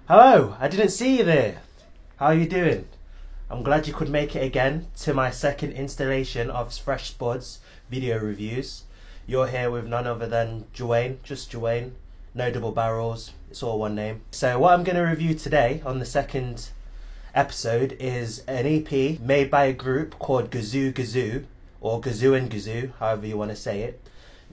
Hello, I didn't see you there. How are you doing? I'm glad you could make it again to my second installation of Fresh Spuds video reviews. You're here with none other than Juwayne, just Juwayne. No double barrels, it's all one name. So what I'm going to review today on the second episode is an EP made by a group called Gazoo Gazoo, or Gazoo and Gazoo, however you want to say it.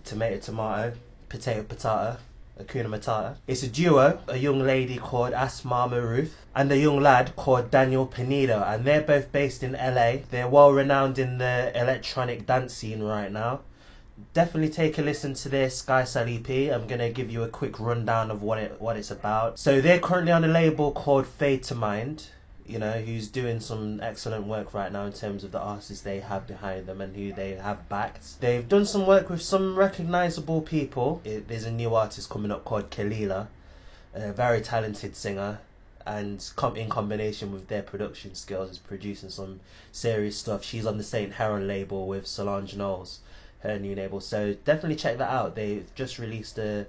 Tomato, tomato, potato, potato. Hakuna Matata. It's a duo, a young lady called Asma Maroof and a young lad called Daniel Pinedo, and they're both based in LA. They're well renowned in the electronic dance scene right now. Definitely take a listen to their Sky Cell EP. I'm going to give you a quick rundown of what it's about. So they're currently on a label called Fade to Mind, you know, who's doing some excellent work right now in terms of the artists they have behind them and who they have backed. They've done some work with some recognisable people. There's a new artist coming up called Kalila, a very talented singer, and in combination with their production skills is producing some serious stuff. She's on the Saint Heron label with Solange Knowles, her new label, so definitely check that out. They've just released a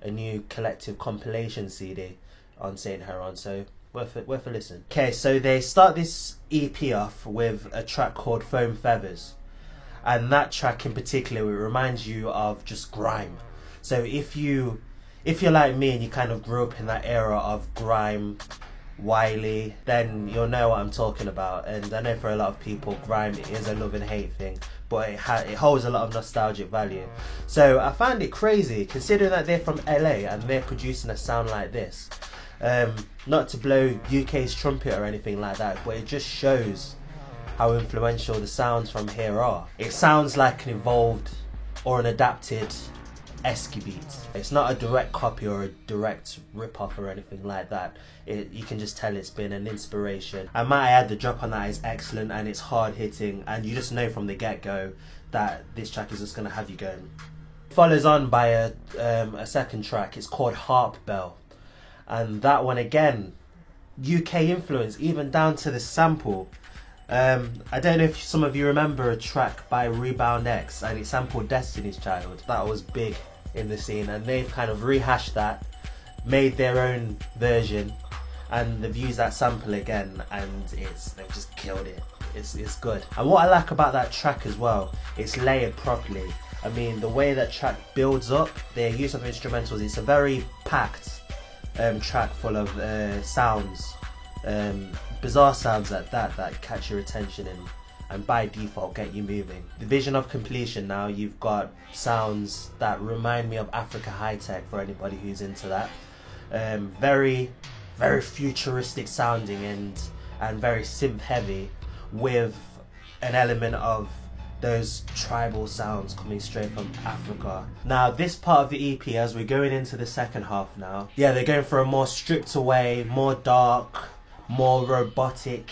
new collective compilation CD on Saint Heron, so worth a listen. Okay, so they start this EP off with a track called Foam Feathers, and that track in particular, it reminds you of just grime. So if you're like me and you kind of grew up in that era of grime, Wiley, then you'll know what I'm talking about. And I know for a lot of people, grime is a love and hate thing, but it holds a lot of nostalgic value. So I find it crazy considering that they're from LA and they're producing a sound like this. Not to blow UK's trumpet or anything like that, but it just shows how influential the sounds from here are. It sounds like an evolved or an adapted Esky beat. It's not a direct copy or a direct rip-off or anything like that. You can just tell it's been an inspiration. I might add, the drop on that is excellent and it's hard-hitting, and you just know from the get-go that this track is just going to have you going. Follows on by a second track. It's called Harp Bell. And that one again, UK influence, even down to the sample. I don't know if some of you remember a track by Rebound X, and it sampled Destiny's Child. That was big in the scene, and they've kind of rehashed that, made their own version, and they've used that sample again, and they've just killed it. It's good. And what I like about that track as well, it's layered properly. I mean, the way that track builds up, their use of instrumentals, it's a very packed track full of sounds, bizarre sounds at that catch your attention and by default get you moving. The vision of completion now, you've got sounds that remind me of Africa High Tech for anybody who's into that. Very, very futuristic sounding and very synth heavy with an element of those tribal sounds coming straight from Africa. Now this part of the EP, as we're going into the second half now, yeah, they're going for a more stripped away, more dark, more robotic,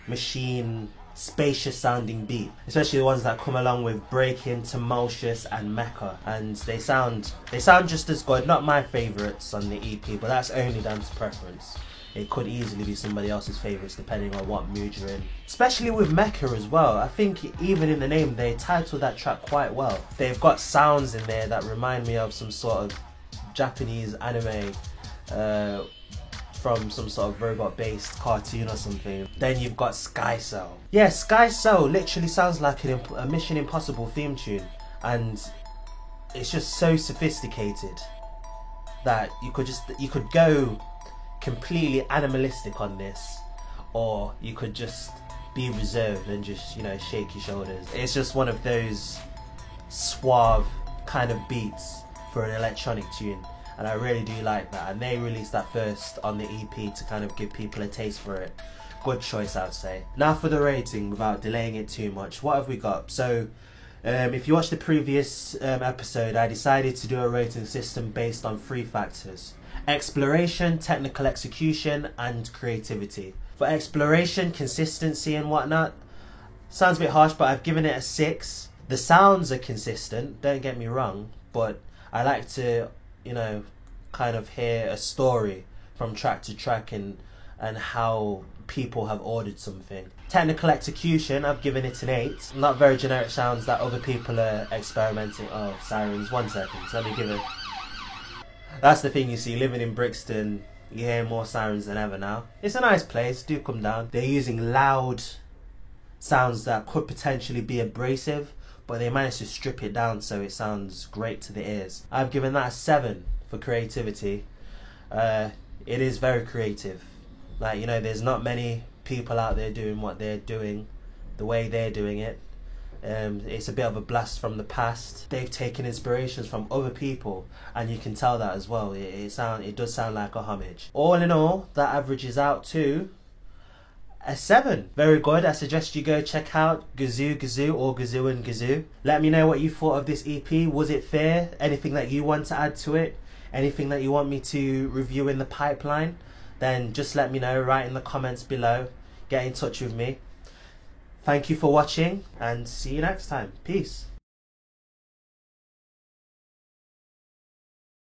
machine, spacious sounding beat, especially the ones that come along with Breaking, Tumultuous and Mecca, and they sound just as good. Not my favourites on the EP, but that's only down to preference. It could easily be somebody else's favourites depending on what mood you're in. Especially with Mecca as well. I think even in the name they titled that track quite well. They've got sounds in there that remind me of some sort of Japanese anime from some sort of robot-based cartoon or something. Then you've got Sky Cell. Yeah, Sky Cell literally sounds like a Mission Impossible theme tune, and it's just so sophisticated that you could go completely animalistic on this, or you could just be reserved and just, you know, shake your shoulders. It's just one of those suave kind of beats for an electronic tune, and I really do like that. And they released that first on the EP to kind of give people a taste for it. Good choice, I'd say. Now for the rating, without delaying it too much, what have we got? So if you watched the previous episode, I decided to do a rating system based on 3 factors: exploration, technical execution, and creativity. For exploration, consistency and whatnot, sounds a bit harsh, but I've given it a 6. The sounds are consistent, don't get me wrong, but I like to, you know, kind of hear a story from track to track and how people have ordered something. Technical execution, I've given it an 8. Not very generic sounds that other people are experimenting. Oh, sirens, 1 second, let me give it. That's the thing, you see, living in Brixton, You hear more sirens than ever now. It's a nice place, do come down. They're using loud sounds that could potentially be abrasive, but they managed to strip it down so it sounds great to the ears. I've given that a 7 for creativity. It is very creative. Like, you know, there's not many people out there doing what they're doing the way they're doing it. It's a bit of a blast from the past. They've taken inspirations from other people, and you can tell that as well. It does sound like a homage. All in all, that averages out to a 7. Very good. I suggest you go check out Gazoo Gazoo or Gazoo and Gazoo. Let me know what you thought of this EP. Was it fair? Anything that you want to add to it? Anything that you want me to review in the pipeline? Then just let me know. Write in the comments below. Get in touch with me. Thank you for watching, and see you next time. Peace.